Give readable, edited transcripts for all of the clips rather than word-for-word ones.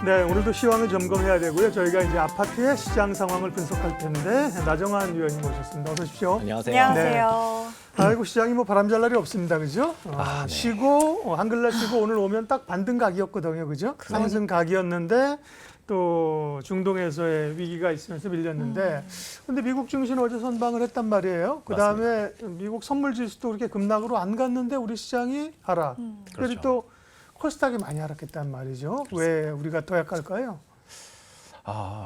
네, 오늘도 시황을 점검해야 되고요. 저희가 이제 아파트의 시장 상황을 분석할 텐데 나정환 위원님 모셨습니다. 어서 오십시오. 안녕하세요. 안녕하세요. 아이고 시장이 뭐 바람잘 날이 없습니다, 그죠? 네. 쉬고 한글날 쉬고 오늘 오면 딱 반등각이었거든요, 그죠? 상승각이었는데 또 중동에서의 위기가 있으면서 밀렸는데, 근데 미국 증시는 어제 선방을 했단 말이에요. 그 다음에 미국 선물 지수도 그렇게 급락으로 안 갔는데 우리 시장이 하락. 그래도 그렇죠. 또 코스닥이 많이 하락했단 말이죠. 왜 우리가 더 약할까요?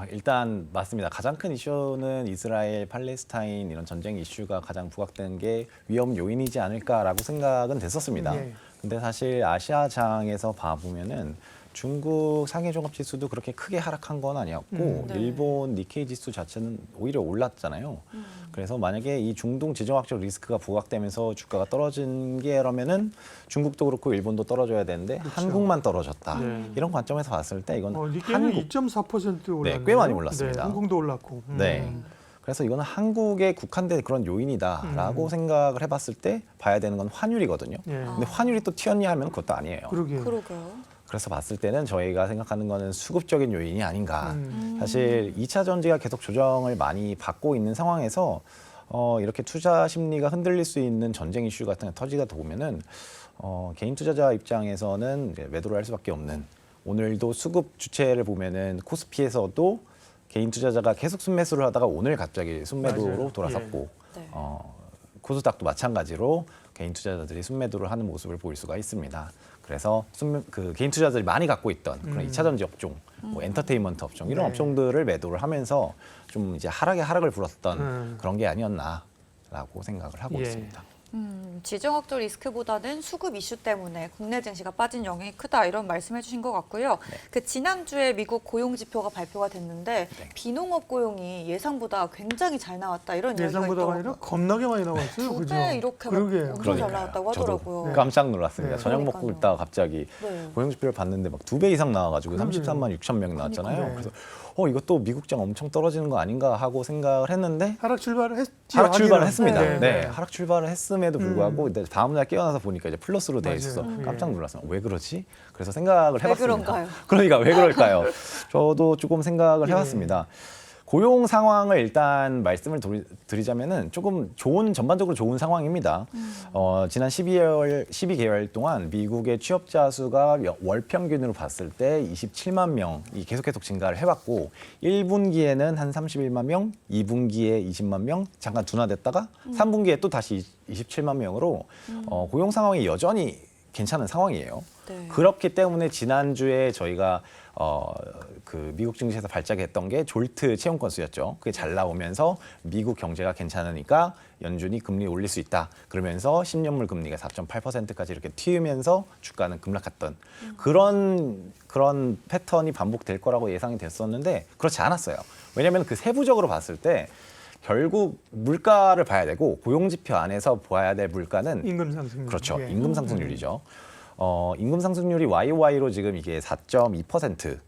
일단 맞습니다. 가장 큰 이슈는 이스라엘, 팔레스타인 이런 전쟁 이슈가 가장 부각되는 게 위험 요인이지 않을까라고 생각은 됐었습니다. 예. 근데 사실 아시아장에서 봐보면은 중국 상해 종합 지수도 그렇게 크게 하락한 건 아니었고 네. 일본 니케이 지수 자체는 오히려 올랐잖아요. 그래서 만약에 이 중동 지정학적 리스크가 부각되면서 주가가 떨어진 게라면은 중국도 그렇고 일본도 떨어져야 되는데 한국만 떨어졌다. 네. 이런 관점에서 봤을 때 이건 니케이는 2.4% 올랐네요. 꽤 많이 올랐습니다. 네, 홍콩도 올랐고. 네. 그래서 이거는 한국에 국한된 그런 요인이다라고 생각을 해봤을 때 봐야 되는 건 환율이거든요. 예. 근데 환율이 또 튀었냐 하면 그것도 아니에요. 그러게요. 그러게요. 그래서 봤을 때는 저희가 생각하는 거는 수급적인 요인이 아닌가. 사실 2차 전지가 계속 조정을 많이 받고 있는 상황에서 이렇게 투자 심리가 흔들릴 수 있는 전쟁 이슈 같은 게 터지다 보면은 개인 투자자 입장에서는 이제 매도를 할 수밖에 없는. 오늘도 수급 주체를 보면은 코스피에서도 개인 투자자가 계속 순매수를 하다가 오늘 갑자기 순매도로 맞아요. 돌아섰고 네. 코스닥도 마찬가지로 개인 투자자들이 순매도를 하는 모습을 볼 수가 있습니다. 그래서 그 개인 투자자들이 많이 갖고 있던 그런 2차 전지 업종, 뭐 엔터테인먼트 업종 이런 네. 업종들을 매도를 하면서 좀 이제 하락에 하락을 불었던 그런 게 아니었나라고 생각을 하고 예. 있습니다. 지정학적 리스크보다는 수급 이슈 때문에 국내 증시가 빠진 영향이 크다 이런 말씀해 주신 것 같고요. 그 지난주에 미국 고용 지표가 발표가 됐는데 비농업 고용이 예상보다 굉장히 잘 나왔다 이런 이야기가 예상보다 있더라고요. 아니라 겁나게 많이 나왔어요. 그죠? 2배 이렇게 막 그러게요. 엄청 잘 그러니까요. 나왔다고 하더라고요. 저도 깜짝 놀랐습니다. 네. 저녁 먹고 그러니까요. 있다가 갑자기 네. 고용 지표를 봤는데 막 2배 이상 나와가지고 그러게요. 33만 6천 명 나왔잖아요. 그러니까요. 그래서 이것도 미국장 엄청 떨어지는 거 아닌가 하고 생각을 했는데 하락 출발을 했죠. 하락 출발을 하기는. 했습니다. 네. 네, 하락 출발을 했음에도 불구하고 다음 날 깨어나서 보니까 이제 플러스로 돼 맞아요. 있어서 예. 깜짝 놀랐어요. 왜 그러지? 그래서 생각을 왜 해봤습니다. 그런가요? 그러니까 왜 그럴까요? 저도 조금 생각을 예. 해봤습니다. 고용 상황을 일단 말씀을 드리자면은 조금 전반적으로 좋은 상황입니다. 지난 12개월 동안 미국의 취업자 수가 월 평균으로 봤을 때 27만 명이 계속 증가를 해왔고 1분기에는 한 31만 명, 2분기에 20만 명, 잠깐 둔화됐다가 3분기에 또 다시 27만 명으로 고용 상황이 여전히 괜찮은 상황이에요. 네. 그렇기 때문에 지난주에 저희가 그 미국 증시에서 발작했던 게 졸트 채용 건수였죠. 그게 잘 나오면서 미국 경제가 괜찮으니까 연준이 금리 올릴 수 있다. 그러면서 10년물 금리가 4.8%까지 이렇게 튀으면서 주가는 급락했던 그런 패턴이 반복될 거라고 예상이 됐었는데 그렇지 않았어요. 왜냐하면 그 세부적으로 봤을 때 결국 물가를 봐야 되고 고용 지표 안에서 봐야 될 물가는 임금 상승률. 그렇죠. 예. 임금 상승률이죠. 임금 상승률이 YOY로 지금 이게 4.2%,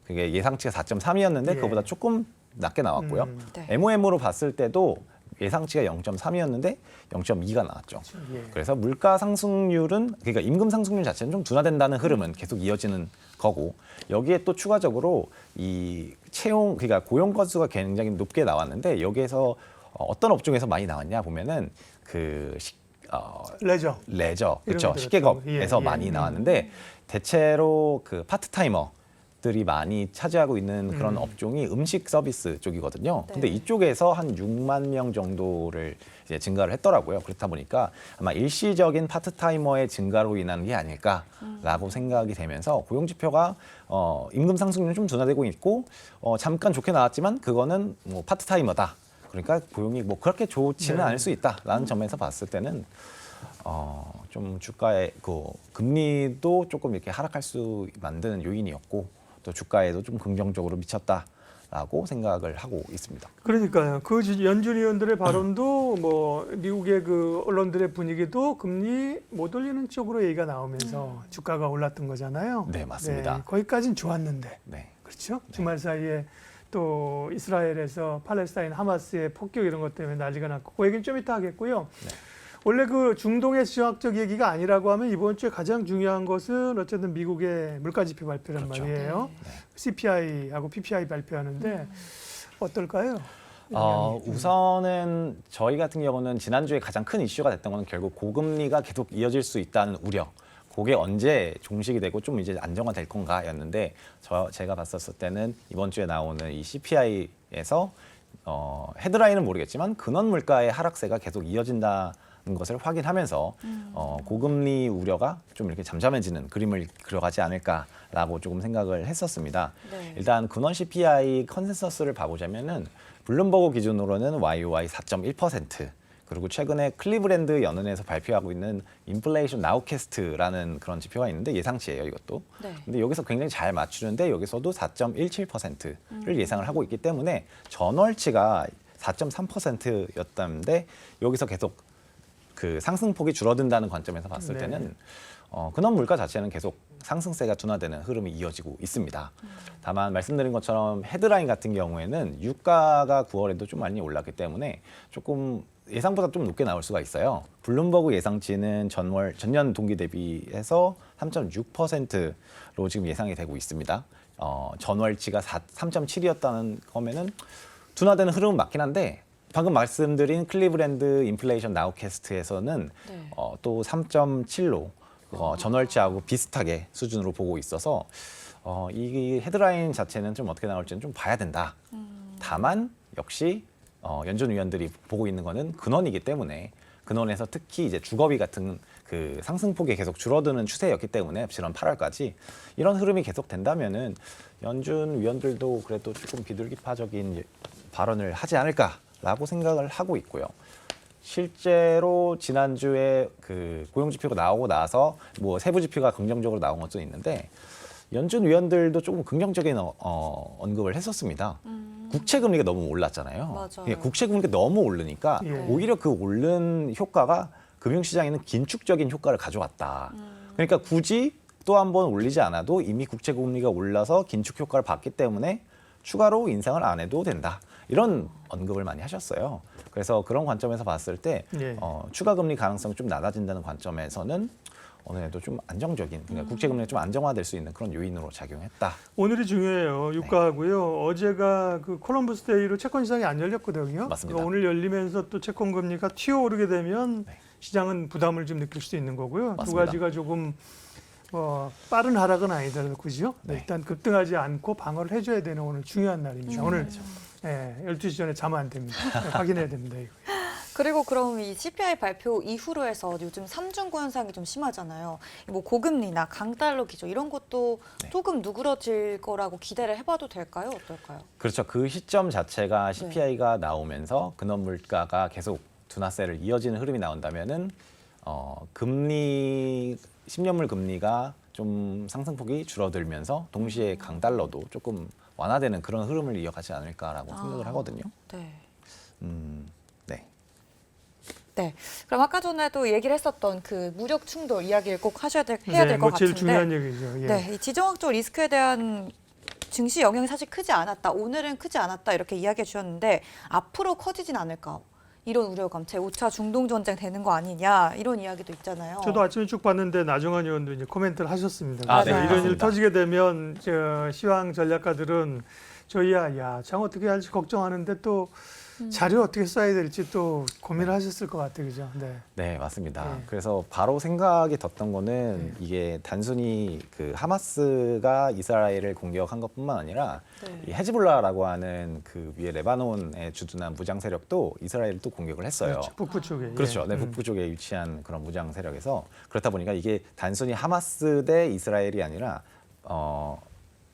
그게 예상치가 4.3이었는데 예. 그거보다 조금 낮게 나왔고요. 네. MOM으로 봤을 때도 예상치가 0.3이었는데 0.2가 나왔죠. 예. 그래서 물가 상승률은 그러니까 임금 상승률 자체는 좀 둔화된다는 흐름은 계속 이어지는 거고 여기에 또 추가적으로 이 채용 그러니까 고용 건수가 굉장히 높게 나왔는데 여기에서 어떤 업종에서 많이 나왔냐 보면은 그 레저. 레저, 이런 그렇죠. 것들 식계급에서 같은 거. 예, 많이 예. 나왔는데 대체로 그 파트타이머들이 많이 차지하고 있는 그런 업종이 음식 서비스 쪽이거든요. 네. 근데 이쪽에서 한 6만 명 정도를 이제 증가를 했더라고요. 그렇다 보니까 아마 일시적인 파트타이머의 증가로 인한 게 아닐까라고 생각이 되면서 고용 지표가 임금 상승률은 좀 둔화되고 있고 잠깐 좋게 나왔지만 그거는 뭐 파트타이머다. 그러니까 고용이 뭐 그렇게 좋지는 않을 수 있다라는 점에서 봤을 때는 좀 주가의 그 금리도 조금 이렇게 하락할 수 만드는 요인이었고 또 주가에도 좀 긍정적으로 미쳤다라고 생각을 하고 있습니다. 그러니까요. 그 연준 위원들의 발언도 뭐 미국의 그 언론들의 분위기도 금리 못 올리는 쪽으로 얘기가 나오면서 주가가 올랐던 거잖아요. 네, 맞습니다. 네, 거기까지는 좋았는데. 네. 그렇죠? 주말 사이에 또 이스라엘에서 팔레스타인 하마스의 폭격 이런 것 때문에 난리가 났고 그 얘기는 좀 이따 하겠고요. 네. 원래 그 중동의 지정학적 얘기가 아니라고 하면 이번 주에 가장 중요한 것은 어쨌든 미국의 물가지표 발표란 그렇죠. 말이에요. 네. CPI하고 PPI 발표하는데 어떨까요? 우선은 저희 같은 경우는 지난주에 가장 큰 이슈가 됐던 거는 결국 고금리가 계속 이어질 수 있다는 우려. 그게 언제 종식이 되고 좀 이제 안정화될 건가였는데 제가 봤었을 때는 이번 주에 나오는 이 CPI에서 헤드라인은 모르겠지만 근원 물가의 하락세가 계속 이어진다는 것을 확인하면서 고금리 우려가 좀 이렇게 잠잠해지는 그림을 그려가지 않을까라고 조금 생각을 했었습니다. 네. 일단 근원 CPI 컨센서스를 봐보자면은 블룸버그 기준으로는 YOY 4.1%. 그리고 최근에 클리브랜드 연은에서 발표하고 있는 인플레이션 나우캐스트라는 그런 지표가 있는데 예상치예요, 이것도. 네. 근데 여기서 굉장히 잘 맞추는데 여기서도 4.17%를 예상을 하고 있기 때문에 전월치가 4.3%였다는데 여기서 계속 그 상승폭이 줄어든다는 관점에서 봤을 네. 때는 근원 물가 자체는 계속 상승세가 둔화되는 흐름이 이어지고 있습니다. 다만 말씀드린 것처럼 헤드라인 같은 경우에는 유가가 9월에도 좀 많이 올랐기 때문에 조금 예상보다 좀 높게 나올 수가 있어요. 블룸버그 예상치는 전년 동기 대비해서 3.6%로 지금 예상이 되고 있습니다. 전월치가 3.7이었다는 거면은 둔화되는 흐름은 맞긴 한데 방금 말씀드린 클리브랜드 인플레이션 나우캐스트에서는 네. 또 3.7로 전월치하고 비슷하게 수준으로 보고 있어서 이 헤드라인 자체는 좀 어떻게 나올지는 좀 봐야 된다. 다만 역시 연준 위원들이 보고 있는 거는 근원이기 때문에 근원에서 특히 이제 주거비 같은 그 상승폭이 계속 줄어드는 추세였기 때문에 지난 8월까지 이런 흐름이 계속 된다면은 연준 위원들도 그래도 조금 비둘기파적인 발언을 하지 않을까라고 생각을 하고 있고요. 실제로 지난주에 그 고용 지표가 나오고 나서 뭐 세부 지표가 긍정적으로 나온 것도 있는데 연준 위원들도 조금 긍정적인 언급을 했었습니다. 국채 금리가 너무 올랐잖아요. 맞아요. 예, 국채 금리가 너무 오르니까 예. 오히려 그 오른 효과가 금융시장에는 긴축적인 효과를 가져왔다. 그러니까 굳이 또 한 번 올리지 않아도 이미 국채 금리가 올라서 긴축 효과를 봤기 때문에 추가로 인상을 안 해도 된다. 이런 언급을 많이 하셨어요. 그래서 그런 관점에서 봤을 때 예. 추가 금리 가능성이 좀 낮아진다는 관점에서는 어느 정도 좀 안정적인, 그러니까 국채 금리가 좀 안정화될 수 있는 그런 요인으로 작용했다. 오늘이 중요해요. 유가하고요. 어제가 그 콜럼버스 데이로 채권 시장이 안 열렸거든요. 맞습니다. 그러니까 오늘 열리면서 또 채권 금리가 튀어오르게 되면 네. 시장은 부담을 좀 느낄 수 있는 거고요. 두 맞습니다. 가지가 조금 빠른 하락은 아니더라도 그죠? 네. 일단 급등하지 않고 방어를 해줘야 되는 오늘 중요한 날입니다. 오늘 그렇죠. 12시 전에 자면 안 됩니다. 확인해야 됩니다. 이거. 그리고 그럼 이 CPI 발표 이후로 해서 요즘 삼중고 현상이 좀 심하잖아요. 뭐 고금리나 강달러 기조 이런 것도 네. 조금 누그러질 거라고 기대를 해봐도 될까요? 어떨까요? 그렇죠. 그 시점 자체가 네. CPI가 나오면서 근원 물가가 계속 둔화세를 이어지는 흐름이 나온다면은 금리 10년물 금리가 좀 상승폭이 줄어들면서 동시에 강달러도 조금 완화되는 그런 흐름을 이어가지 않을까라고 생각을 하거든요. 네. 네. 네. 그럼 아까 전에도 얘기를 했었던 그 무력 충돌 이야기를 꼭 해야 될 것 뭐 제일 같은데. 중요한 얘기죠. 예. 네. 이 지정학적 리스크에 대한 증시 영향이 사실 크지 않았다. 오늘은 크지 않았다. 이렇게 이야기해 주셨는데 앞으로 커지진 않을까. 이런 우려감, 제5차 중동 전쟁 되는 거 아니냐 이런 이야기도 있잖아요. 저도 아침에 쭉 봤는데 나정환 의원도 이제 코멘트를 하셨습니다. 아, 네, 이런 일 맞습니다. 터지게 되면 시황 전략가들은 저희야 장 어떻게 할지 걱정하는데 또 자료 어떻게 써야 될지 또 고민을 하셨을 것 같아요, 그죠? 네. 네, 맞습니다. 네. 그래서 바로 생각이 떴던 거는 이게 단순히 그 하마스가 이스라엘을 공격한 것뿐만 아니라 네. 이 헤즈볼라라고 하는 그 위에 레바논에 주둔한 무장 세력도 이스라엘을 또 공격을 했어요. 그렇죠. 북부 쪽에. 그렇죠. 예. 네, 북부 쪽에 위치한 그런 무장 세력에서 그렇다 보니까 이게 단순히 하마스 대 이스라엘이 아니라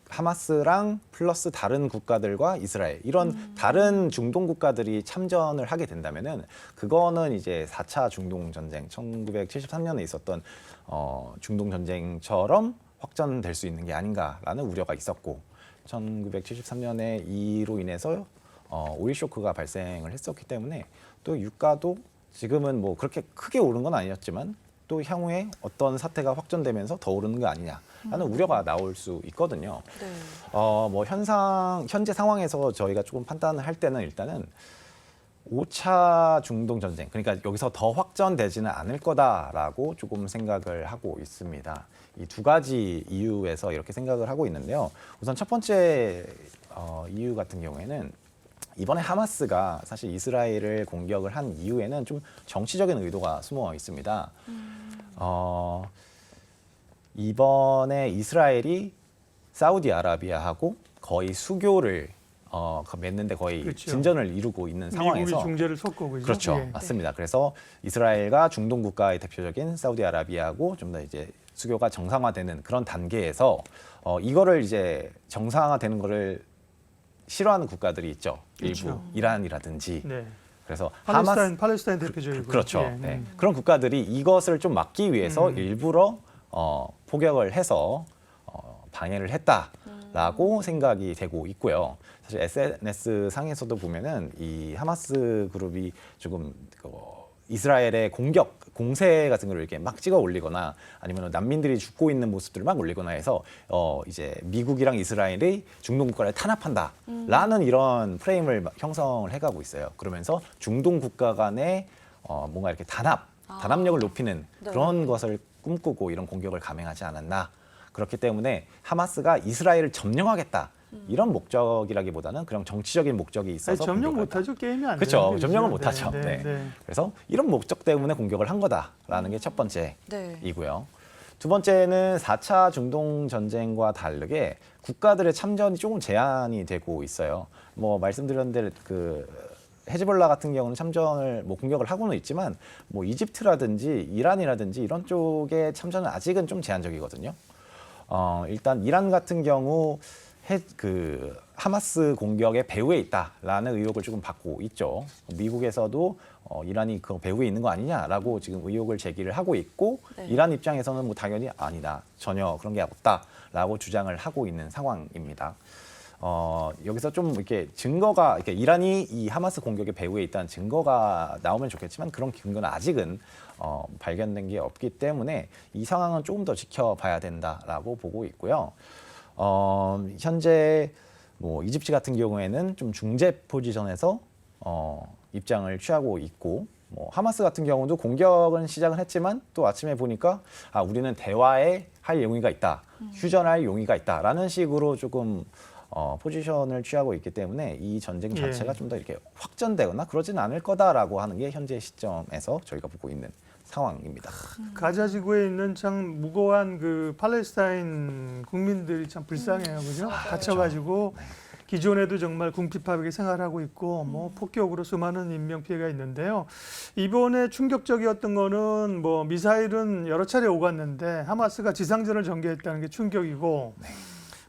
하마스랑 플러스 다른 국가들과 이스라엘 이런 다른 중동 국가들이 참전을 하게 된다면은 그거는 이제 4차 중동 전쟁 1973년에 있었던 중동 전쟁처럼 확전될 수 있는 게 아닌가라는 우려가 있었고 1973년에 이로 인해서 오일 쇼크가 발생을 했었기 때문에 또 유가도 지금은 뭐 그렇게 크게 오른 건 아니었지만 또 향후에 어떤 사태가 확전되면서 더 오르는 거 아니냐라는 우려가 나올 수 있거든요. 네. 뭐 현재 상황에서 저희가 조금 판단을 할 때는 일단은 5차 중동 전쟁, 그러니까 여기서 더 확전되지는 않을 거다라고 조금 생각을 하고 있습니다. 이 두 가지 이유에서 이렇게 생각을 하고 있는데요. 우선 첫 번째 이유 같은 경우에는 이번에 하마스가 사실 이스라엘을 공격을 한 이유에는 좀 정치적인 의도가 숨어 있습니다. 이번에 이스라엘이 사우디아라비아하고 거의 수교를 맺는데 거의 그렇죠. 진전을 이루고 있는 상황에서 미국이 중재를 섰고 그죠? 그렇죠. 예. 맞습니다. 그래서 이스라엘과 중동 국가의 대표적인 사우디아라비아하고 좀 더 이제 수교가 정상화되는 그런 단계에서 이거를 이제 정상화되는 거를 싫어하는 국가들이 있죠. 일부 그렇죠. 이란이라든지. 네. 그래서 팔레스타인 대표적이고 그렇죠. 예. 네. 그런 국가들이 이것을 좀 막기 위해서 일부러 포격을 해서 방해를 했다라고 생각이 되고 있고요. 사실 SNS 상에서도 보면은 이 하마스 그룹이 조금 이스라엘의 공세 같은 걸 이렇게 막 찍어 올리거나 아니면 난민들이 죽고 있는 모습들을 막 올리거나 해서 이제 미국이랑 이스라엘이 중동 국가를 탄압한다라는 이런 프레임을 형성을 해가고 있어요. 그러면서 중동 국가 간의 뭔가 이렇게 단합력을 높이는 그런 것을 꿈꾸고 이런 공격을 감행하지 않았나. 그렇기 때문에 하마스가 이스라엘을 점령하겠다. 이런 목적이라기보다는 그런 정치적인 목적이 있어서 아니, 점령 공격을 못하죠. 게임이 안 그렇죠. 되는데, 점령을 그죠? 못하죠. 네, 네. 네. 그래서 이런 목적 때문에 공격을 한 거다라는 게 첫 네. 번째이고요. 두 번째는 4차 중동 전쟁과 다르게 국가들의 참전이 조금 제한이 되고 있어요. 뭐 말씀드렸는데 헤즈볼라 같은 경우는 참전을 공격을 하고는 있지만 뭐 이집트라든지 이란이라든지 이런 쪽의 참전은 아직은 좀 제한적이거든요. 일단 이란 같은 경우 하마스 공격의 배후에 있다라는 의혹을 조금 받고 있죠. 미국에서도 이란이 그 배후에 있는 거 아니냐라고 지금 의혹을 제기를 하고 있고 네. 이란 입장에서는 뭐 당연히 아니다. 전혀 그런 게 없다라고 주장을 하고 있는 상황입니다. 여기서 좀 이렇게 증거가 이렇게 이란이 이 하마스 공격의 배후에 있다는 증거가 나오면 좋겠지만 그런 근거는 아직은 발견된 게 없기 때문에 이 상황은 조금 더 지켜봐야 된다라고 보고 있고요. 현재 뭐 이집트 같은 경우에는 좀 중재 포지션에서 입장을 취하고 있고 뭐 하마스 같은 경우도 공격은 시작은 했지만 또 아침에 보니까 우리는 대화에 할 용의가 있다, 휴전할 용의가 있다라는 식으로 조금 포지션을 취하고 있기 때문에 이 전쟁 자체가 좀 더 이렇게 확전되거나 그러지는 않을 거다라고 하는 게 현재 시점에서 저희가 보고 있는 상황입니다. 가자 지구에 있는 참 무고한 그 팔레스타인 국민들이 참 불쌍해요, 그죠? 갇혀가지고 기존에도 정말 궁핍하게 생활하고 있고 뭐 폭격으로 수많은 인명 피해가 있는데요. 이번에 충격적이었던 거는 뭐 미사일은 여러 차례 오갔는데 하마스가 지상전을 전개했다는 게 충격이고.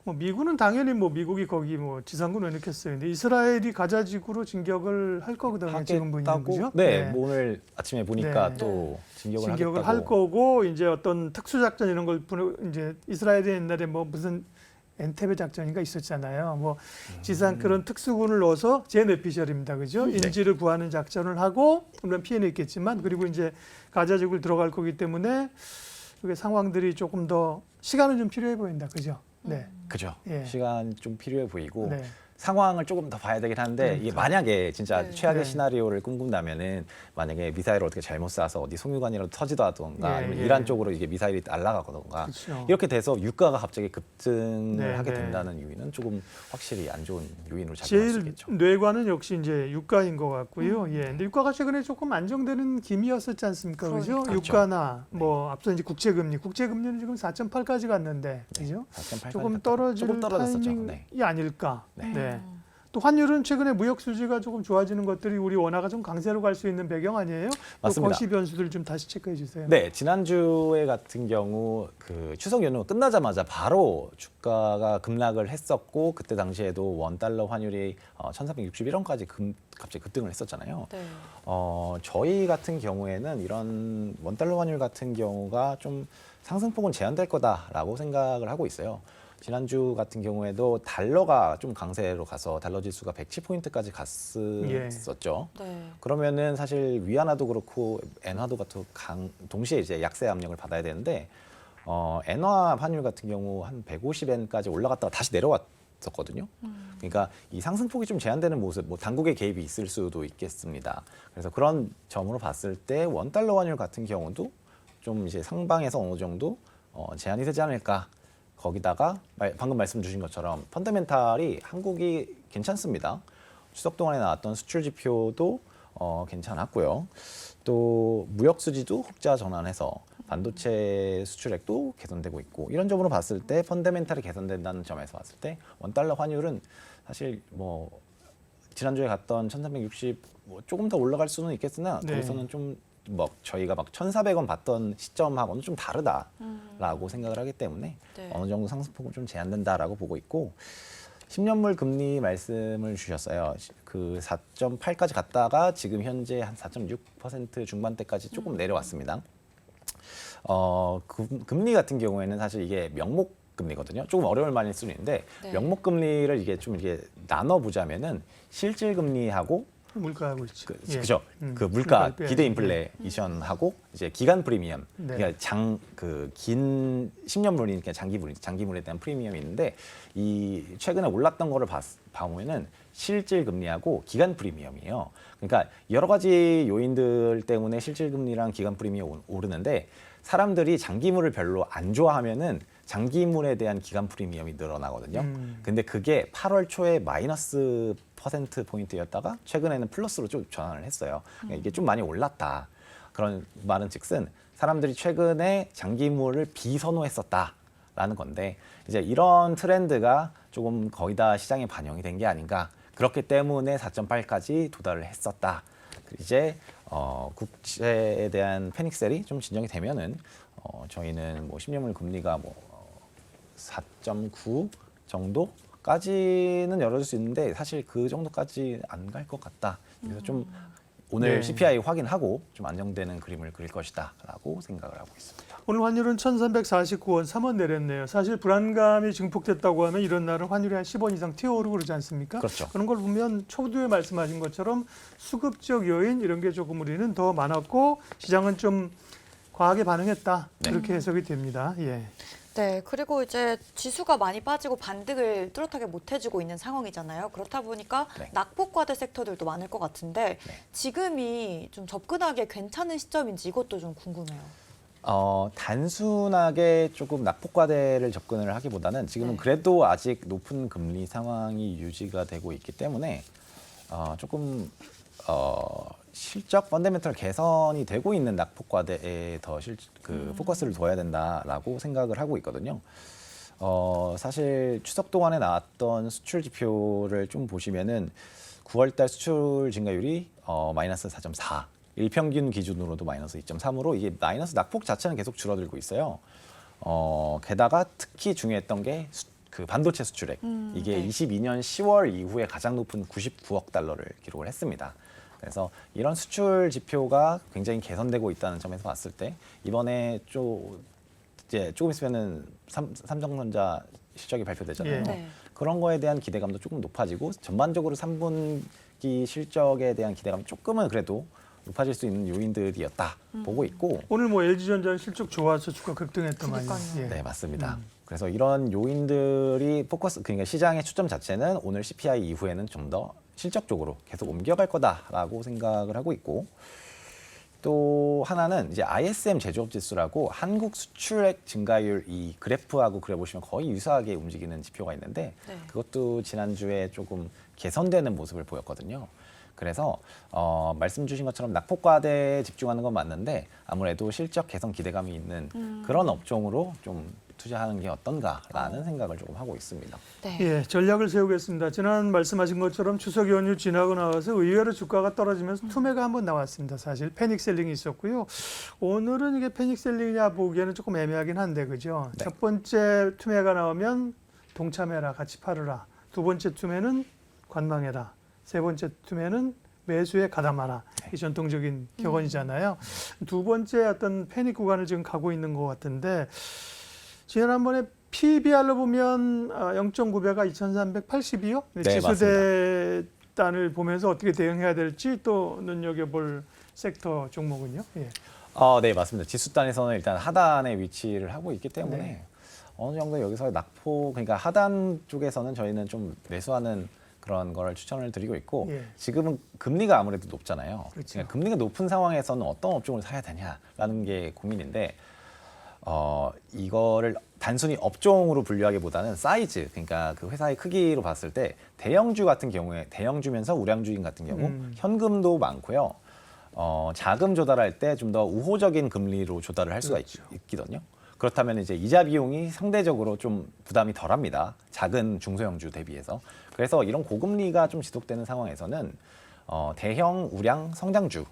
뭐 미군은 당연히 뭐 미국이 거기 뭐 지상군 왜 넣겠어요. 근데 이스라엘이 가자 지구로 진격을 할 거거든요. 지금 보니까 그죠? 네, 뭐 오늘 아침에 보니까 네. 또 진격을 할 하겠다고. 거고 이제 어떤 특수 작전 이런 걸 이제 이스라엘이 옛날에 뭐 무슨 엔테베 작전인가 있었잖아요. 뭐 지상 그런 특수군을 넣어서 제네피셜입니다. 그죠? 인질을 구하는 작전을 하고 물론 피해는 있겠지만 그리고 이제 가자 지구를 들어갈 거기 때문에 그게 상황들이 조금 더 시간은 좀 필요해 보인다. 그죠? 네. 그죠. 예. 시간 좀 필요해 보이고 네. 상황을 조금 더 봐야 되긴 하는데 이게 만약에 진짜 네. 최악의 네. 시나리오를 꿈꾼다면은 만약에 미사일을 어떻게 잘못 쏴서 어디 송유관이라도 터지다던가 예, 아니면 예. 이란 쪽으로 이게 미사일이 날아가거든가 그렇죠. 이렇게 돼서 유가가 갑자기 급등을 네, 하게 네. 된다는 요인은 조금 확실히 안 좋은 요인으로 작용할 수 제일 있겠죠. 뇌관은 역시 이제 유가인 것 같고요. 예. 근데 유가가 최근에 조금 안정되는 기미였었지 않습니까? 그죠? 그러니까요. 유가나 뭐 앞서 이제 국제금리는 지금 4.8까지 갔는데, 그죠? 4.8 조금 까지 떨어질 떨어졌었죠. 타이밍이 네. 아닐까. 네. 네. 또 환율은 최근에 무역 수지가 조금 좋아지는 것들이 우리 원화가 좀 강세로 갈 수 있는 배경 아니에요? 맞습니다. 거시 변수들 좀 다시 체크해 주세요. 네, 지난주에 같은 경우 그 추석 연휴 끝나자마자 바로 주가가 급락을 했었고 그때 당시에도 원 달러 환율이 1,361원까지 갑자기 급등을 했었잖아요. 네. 저희 같은 경우에는 이런 원 달러 환율 같은 경우가 좀 상승폭은 제한될 거다라고 생각을 하고 있어요. 지난주 같은 경우에도 달러가 좀 강세로 가서 달러 지수가 110포인트까지 갔었죠. 네. 그러면은 사실 위안화도 그렇고 엔화도 같은 동시에 이제 약세 압력을 받아야 되는데 엔화 환율 같은 경우 한 150엔까지 올라갔다가 다시 내려왔 있었거든요. 그러니까 이 상승폭이 좀 제한되는 모습, 뭐 당국의 개입이 있을 수도 있겠습니다. 그래서 그런 점으로 봤을 때 원달러 환율 같은 경우도 좀 이제 상방에서 어느 정도 제한이 되지 않을까. 거기다가 방금 말씀 주신 것처럼 펀더멘탈이 한국이 괜찮습니다. 추석 동안에 나왔던 수출 지표도 괜찮았고요. 또 무역 수지도 흑자 전환해서 반도체 수출액도 개선되고 있고 이런 점으로 봤을 때 펀더멘탈이 개선된다는 점에서 봤을 때 원달러 환율은 사실 뭐 지난주에 갔던 1360 뭐 조금 더 올라갈 수는 있겠으나 네. 거기서는 좀 뭐 저희가 막 1,400원 받던 시점하고는 좀 다르다라고 생각을 하기 때문에 네. 어느 정도 상승폭은 좀 제한된다라고 보고 있고 10년물 금리 말씀을 주셨어요. 그 4.8까지 갔다가 지금 현재 한 4.6% 중반대까지 조금 내려왔습니다. 금리 같은 경우에는 사실 이게 명목 금리거든요. 조금 어려울 말일 수는 있는데 네. 명목 금리를 이게 좀 이게 나눠 보자면은 실질 금리하고 물가하고 있죠. 그죠? 그 물가 물가를 빼야지. 기대 인플레이션하고 이제 기간 프리미엄. 네. 그러니까 긴 10년물이니까 장기물에 대한 프리미엄이 있는데 이 최근에 올랐던 거를 보면은 실질 금리하고 기간 프리미엄이에요. 그러니까 여러 가지 요인들 때문에 실질 금리랑 기간 프리미엄이 오르는데 사람들이 장기물을 별로 안 좋아하면은 장기물에 대한 기간 프리미엄이 늘어나거든요. 근데 그게 8월 초에 마이너스 퍼센트 포인트였다가 최근에는 플러스로 좀 전환을 했어요. 그러니까 이게 좀 많이 올랐다. 그런 말은 즉슨 사람들이 최근에 장기물을 비선호했었다라는 건데 이제 이런 트렌드가 조금 거의 다 시장에 반영이 된 게 아닌가. 그렇기 때문에 4.8까지 도달을 했었다. 이제 국채에 대한 패닉셀이 좀 진정이 되면은 저희는 뭐 10년물 금리가 뭐 4.9 정도까지는 열어줄 수 있는데 사실 그 정도까지 안 갈 것 같다. 그래서 좀 오늘 네. CPI 확인하고 좀 안정되는 그림을 그릴 것이다라고 생각을 하고 있습니다. 오늘 환율은 1,349원 3원 내렸네요. 사실 불안감이 증폭됐다고 하면 이런 날은 환율이 한 10원 이상 튀어오르고 그러지 않습니까? 그렇죠. 그런 걸 보면 초두에 말씀하신 것처럼 수급적 요인 이런 게 조금 우리는 더 많았고 시장은 좀 과하게 반응했다. 네. 그렇게 해석이 됩니다. 예. 네, 그리고 이제 지수가 많이 빠지고 반등을 뚜렷하게 못 해주고 있는 상황이잖아요. 그렇다 보니까 네. 낙폭과대 섹터들도 많을 것 같은데 네. 지금이 좀 접근하기에 괜찮은 시점인지 이것도 좀 궁금해요. 단순하게 조금 낙폭과대를 접근을 하기보다는 지금은 네. 그래도 아직 높은 금리 상황이 유지가 되고 있기 때문에 조금 실적 펀더멘털 개선이 되고 있는 낙폭과대에 더 포커스를 둬야 된다라고 생각을 하고 있거든요. 사실 추석 동안에 나왔던 수출 지표를 좀 보시면은 9월달 수출 증가율이 마이너스 4.4, 일평균 기준으로도 마이너스 2.3으로 이게 마이너스 낙폭 자체는 계속 줄어들고 있어요. 게다가 특히 중요했던 게 그 반도체 수출액. 이게 네. 22년 10월 이후에 가장 높은 99억 달러를 기록을 했습니다. 그래서 이런 수출 지표가 굉장히 개선되고 있다는 점에서 봤을 때 이번에 이제 조금 있으면은 삼성전자 실적이 발표되잖아요. 예. 네. 그런 거에 대한 기대감도 조금 높아지고 전반적으로 3분기 실적에 대한 기대감이 조금은 그래도 높아질 수 있는 요인들이었다 보고 있고 오늘 뭐 LG전자 실적 좋아서 주가 급등했더만요. 그러니까요. 예. 네, 맞습니다. 그래서 이런 요인들이 그러니까 시장의 초점 자체는 오늘 CPI 이후에는 좀 더 실적적으로 계속 옮겨갈 거다라고 생각을 하고 있고 또 하나는 이제 ISM 제조업 지수라고 한국 수출액 증가율 이 그래프하고 그려보시면 거의 유사하게 움직이는 지표가 있는데 네. 그것도 지난주에 조금 개선되는 모습을 보였거든요. 그래서 말씀 주신 것처럼 낙폭과대에 집중하는 건 맞는데 아무래도 실적 개선 기대감이 있는 그런 업종으로 좀 투자하는 게 어떤가라는 생각을 조금 하고 있습니다. 네. 예, 전략을 세우겠습니다. 지난 말씀하신 것처럼 추석 연휴 지나고 나와서 의외로 주가가 떨어지면서 투매가 한번 나왔습니다. 사실 패닉셀링이 있었고요. 오늘은 이게 패닉셀링이냐 보기에는 조금 애매하긴 한데 그죠? 네. 첫 번째 투매가 나오면 동참해라, 같이 팔으라. 두 번째 투매는 관망해라. 세 번째 투매는 매수에 가담하라. 이 전통적인 격언이잖아요. 두 번째 어떤 패닉 구간을 지금 가고 있는 것 같은데 지난번에 PBR로 보면 0.9배가 2,380이요. 네, 지수대단을 보면서 어떻게 대응해야 될지 또 눈여겨볼 섹터 종목은요. 예. 네, 맞습니다. 지수단에서는 일단 하단에 위치를 하고 있기 때문에 네. 어느 정도 여기서 낙폭, 그러니까 하단 쪽에서는 저희는 좀 매수하는 그런 거를 추천을 드리고 있고 예. 지금은 금리가 아무래도 높잖아요. 그렇죠. 그러니까 금리가 높은 상황에서는 어떤 업종을 사야 되냐라는 게 고민인데 이거를 단순히 업종으로 분류하기보다는 사이즈, 그러니까 그 회사의 크기로 봤을 때 대형주 같은 경우에 대형주면서 우량주인 같은 경우 현금도 많고요. 자금 조달할 때 좀 더 우호적인 금리로 조달을 할 수가 있거든요. 그렇다면 이제 이자 비용이 상대적으로 좀 부담이 덜합니다. 작은 중소형주 대비해서. 그래서 이런 고금리가 좀 지속되는 상황에서는 대형 우량 성장주,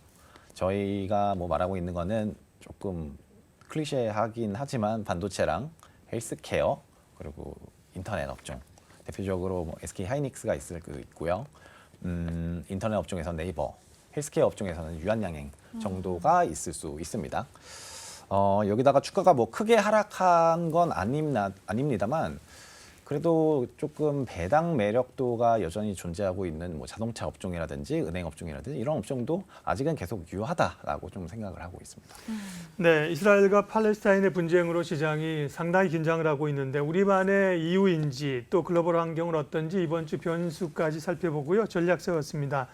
저희가 뭐 말하고 있는 거는 조금 클리셰하긴 하지만 반도체랑 헬스케어 그리고 인터넷 업종, 대표적으로 뭐 SK 하이닉스가 있을 수 있고요. 인터넷 업종에서 네이버, 헬스케어 업종에서는 유한양행 정도가 있을 수 있습니다. 여기다가 주가가 뭐 크게 하락한 건 아닙니다만 그래도 조금 배당 매력도가 여전히 존재하고 있는 뭐 자동차 업종이라든지 은행 업종이라든지 이런 업종도 아직은 계속 유효하다라고 좀 생각을 하고 있습니다. 네, 이스라엘과 팔레스타인의 분쟁으로 시장이 상당히 긴장을 하고 있는데 우리만의 이유인지 또 글로벌 환경은 어떤지 이번 주 변수까지 살펴보고요. 전략 세웠습니다.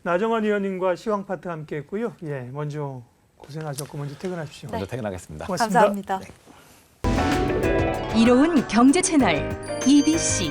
나정원 의원님과 시황 파트 함께했고요. 예, 먼저 고생하셨고 먼저 퇴근하십시오. 먼저 퇴근하겠습니다. 고맙습니다. 감사합니다. 네. 이로운 경제 채널 EBC